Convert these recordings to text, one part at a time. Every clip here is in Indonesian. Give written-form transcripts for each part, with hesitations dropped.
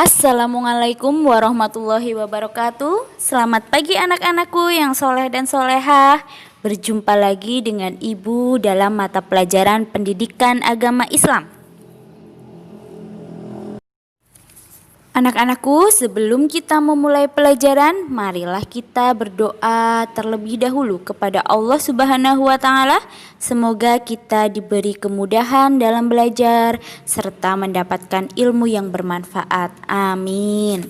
Assalamualaikum warahmatullahi wabarakatuh. Selamat pagi anak-anakku yang soleh dan solehah. Berjumpa lagi dengan Ibu dalam mata pelajaran pendidikan agama Islam. Anak-anakku, sebelum kita memulai pelajaran, marilah kita berdoa terlebih dahulu kepada Allah Subhanahu wa Ta'ala. Semoga kita diberi kemudahan dalam belajar serta mendapatkan ilmu yang bermanfaat. Amin.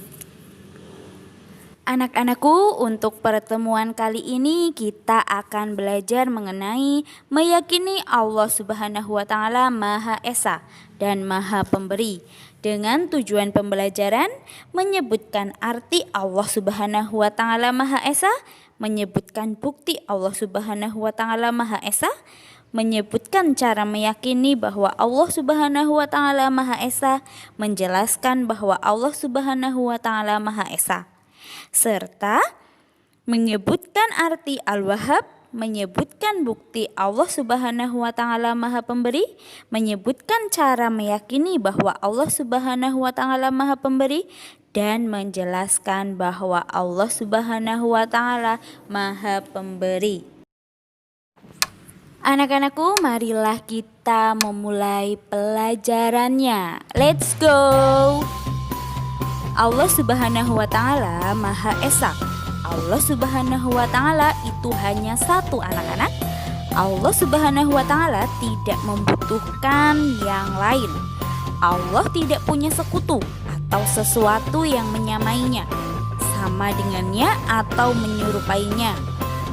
Anak-anakku, untuk pertemuan kali ini kita akan belajar mengenai meyakini Allah Subhanahu wa Ta'ala Maha Esa dan Maha Pemberi. Dengan tujuan pembelajaran menyebutkan arti Allah Subhanahu wa Ta'ala Maha Esa, menyebutkan bukti Allah Subhanahu wa Ta'ala Maha Esa, menyebutkan cara meyakini bahwa Allah Subhanahu wa Ta'ala Maha Esa, menjelaskan bahwa Allah Subhanahu wa Ta'ala Maha Esa, serta menyebutkan arti Al-Wahhab, menyebutkan bukti Allah Subhanahu wa Ta'ala Maha Pemberi, menyebutkan cara meyakini bahwa Allah Subhanahu wa Ta'ala Maha Pemberi, dan menjelaskan bahwa Allah Subhanahu wa Ta'ala Maha Pemberi. Anak-anakku, marilah kita memulai pelajarannya. Let's go! Allah Subhanahu wa Ta'ala Maha Esa. Allah Subhanahu wa Ta'ala itu hanya satu, anak-anak. Allah Subhanahu wa Ta'ala tidak membutuhkan yang lain. Allah tidak punya sekutu atau sesuatu yang menyamainya, sama dengannya atau menyerupainya.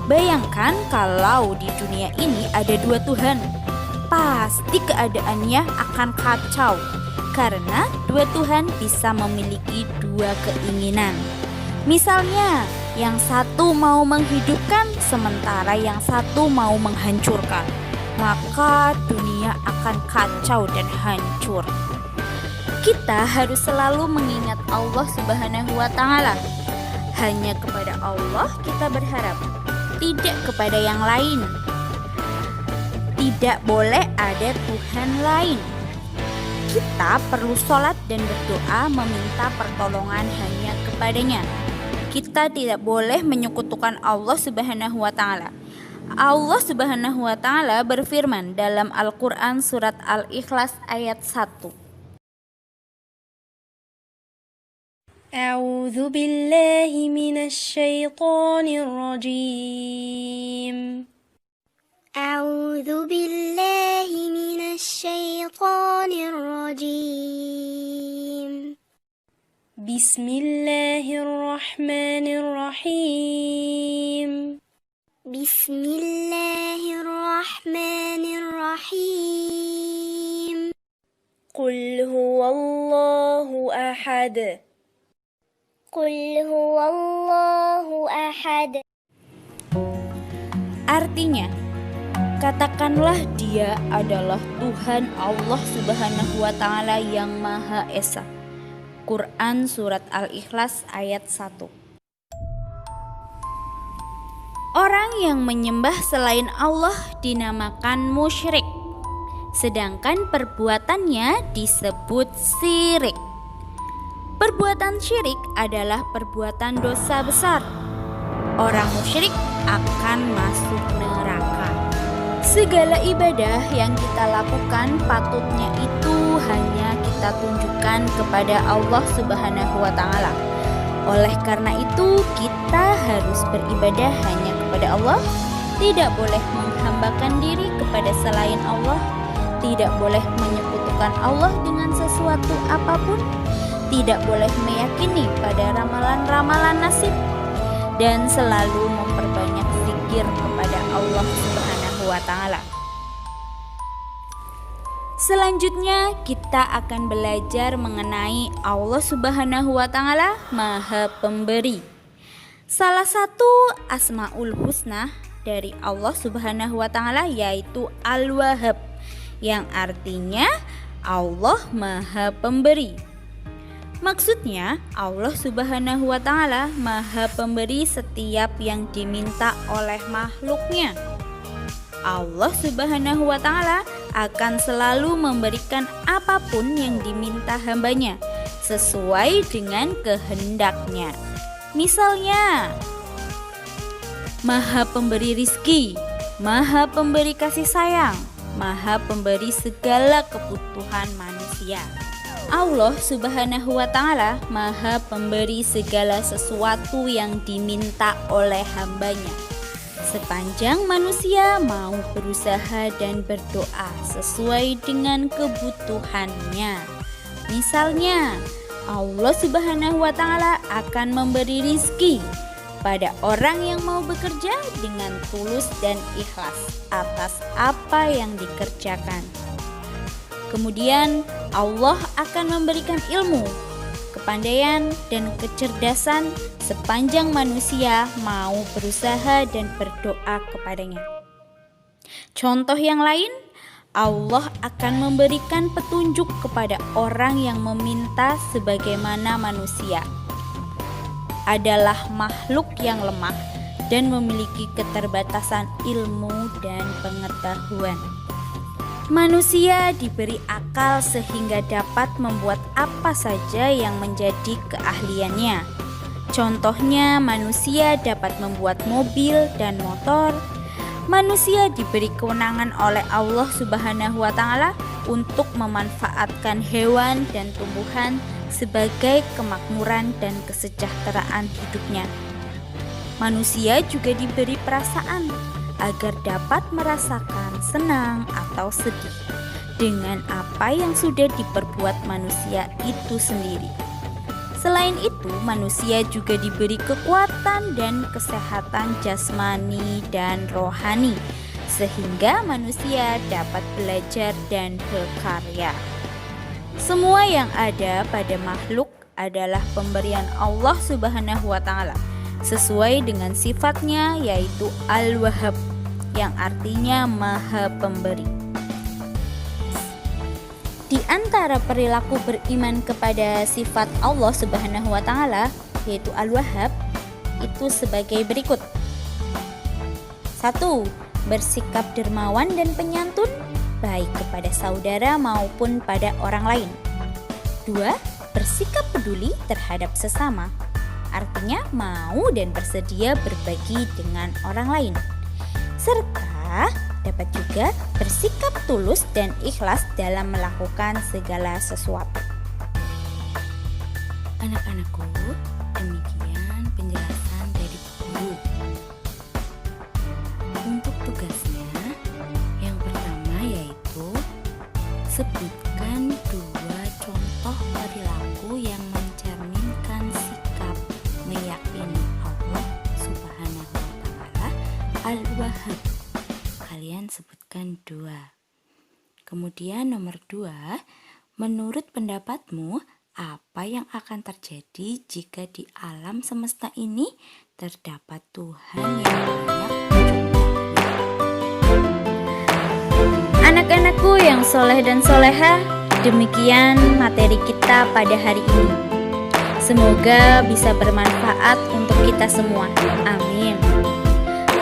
Bayangkan kalau di dunia ini ada dua Tuhan, pasti keadaannya akan kacau, karena dua Tuhan bisa memiliki dua keinginan. Misalnya, yang satu mau menghidupkan sementara yang satu mau menghancurkan, maka dunia akan kacau dan hancur. Kita harus selalu mengingat Allah Subhanahu wa Ta'ala. Hanya kepada Allah kita berharap, tidak kepada yang lain. Tidak boleh ada Tuhan lain. Kita perlu sholat dan berdoa meminta pertolongan hanya kepadanya. Kita tidak boleh menyekutukan Allah Subhanahu wa Ta'ala. Allah Subhanahu wa Ta'ala berfirman dalam Al-Quran surat Al-Ikhlas ayat 1. A'udzu billahi minasy syaithanir rajim. A'udzu billahi minasy syaithanir rajim. Bismillahirrahmanirrahim. Bismillahirrahmanirrahim. Qul huwallahu ahad. Qul huwallahu ahad. Artinya, katakanlah Dia adalah Tuhan Allah Subhanahu wa Ta'ala yang Maha Esa. Quran surat Al-Ikhlas ayat 1. Orang yang menyembah selain Allah dinamakan musyrik, sedangkan perbuatannya disebut syirik. Perbuatan syirik adalah perbuatan dosa besar. Orang musyrik akan masuk neraka. Segala ibadah yang kita lakukan patutnya itu hanya kita tunjukkan kepada Allah Subhanahu wa Ta'ala. Oleh karena itu, kita harus beribadah hanya kepada Allah, tidak boleh menghambakan diri kepada selain Allah, tidak boleh menyekutukan Allah dengan sesuatu apapun, tidak boleh meyakini pada ramalan-ramalan nasib, dan selalu memperbanyak zikir kepada Allah Subhanahu wa Ta'ala. Selanjutnya kita akan belajar mengenai Allah Subhanahu wa Ta'ala Maha Pemberi. Salah satu Asmaul Husna dari Allah Subhanahu wa Ta'ala yaitu Al-Wahhab, yang artinya Allah Maha Pemberi. Maksudnya Allah Subhanahu wa Ta'ala Maha Pemberi setiap yang diminta oleh makhluknya. Allah Subhanahu wa Ta'ala akan selalu memberikan apapun yang diminta hambanya, sesuai dengan kehendaknya. Misalnya, Maha Pemberi rizki, Maha Pemberi kasih sayang, Maha Pemberi segala kebutuhan manusia. Allah Subhanahu wa Ta'ala Maha Pemberi segala sesuatu yang diminta oleh hambanya, sepanjang manusia mau berusaha dan berdoa sesuai dengan kebutuhannya. Misalnya, Allah Subhanahu wa Ta'ala akan memberi rizki pada orang yang mau bekerja dengan tulus dan ikhlas atas apa yang dikerjakan. Kemudian Allah akan memberikan ilmu, kepandaian, dan kecerdasan sepanjang manusia mau berusaha dan berdoa kepadanya. Contoh yang lain, Allah akan memberikan petunjuk kepada orang yang meminta, sebagaimana manusia adalah makhluk yang lemah dan memiliki keterbatasan ilmu dan pengetahuan. Manusia diberi akal sehingga dapat membuat apa saja yang menjadi keahliannya. Contohnya, manusia dapat membuat mobil dan motor. Manusia diberi kewenangan oleh Allah Subhanahu wa Ta'ala untuk memanfaatkan hewan dan tumbuhan sebagai kemakmuran dan kesejahteraan hidupnya. Manusia juga diberi perasaan agar dapat merasakan senang atau sedih dengan apa yang sudah diperbuat manusia itu sendiri. Selain itu, manusia juga diberi kekuatan dan kesehatan jasmani dan rohani, sehingga manusia dapat belajar dan berkarya. Semua yang ada pada makhluk adalah pemberian Allah Subhanahu wa Ta'ala, sesuai dengan sifatnya, yaitu Al-Wahhab, yang artinya Maha Pemberi. Di antara perilaku beriman kepada sifat Allah Subhanahu wa Ta'ala, yaitu Al-Wahhab, itu sebagai berikut. 1. Bersikap dermawan dan penyantun, baik kepada saudara maupun pada orang lain. 2. Bersikap peduli terhadap sesama, artinya mau dan bersedia berbagi dengan orang lain, serta dapat juga bersikap tulus dan ikhlas dalam melakukan segala sesuatu. Anak-anakku, demikian penjelasan dari guru. Untuk tugasnya, yang pertama yaitu sebutkan 2 contoh perilaku yang mencerminkan sikap meyakini Allah Subhanahu wa Ta'ala Al-Wahhab. Kalian sebutkan 2. Kemudian nomor 2, menurut pendapatmu apa yang akan terjadi jika di alam semesta ini terdapat Tuhan yang banyak jumlahnya? Anak-anakku yang soleh dan soleha, demikian materi kita pada hari ini. Semoga bisa bermanfaat untuk kita semua. Amin.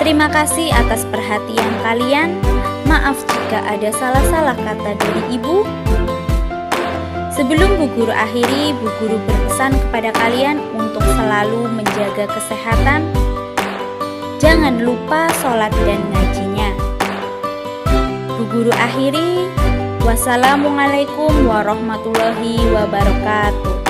Terima kasih atas perhatian kalian. Maaf jika ada salah-salah kata dari Ibu. Sebelum Bu Guru akhiri, Bu Guru berpesan kepada kalian untuk selalu menjaga kesehatan. Jangan lupa sholat dan ngajinya. Bu Guru akhiri. Wassalamualaikum warahmatullahi wabarakatuh.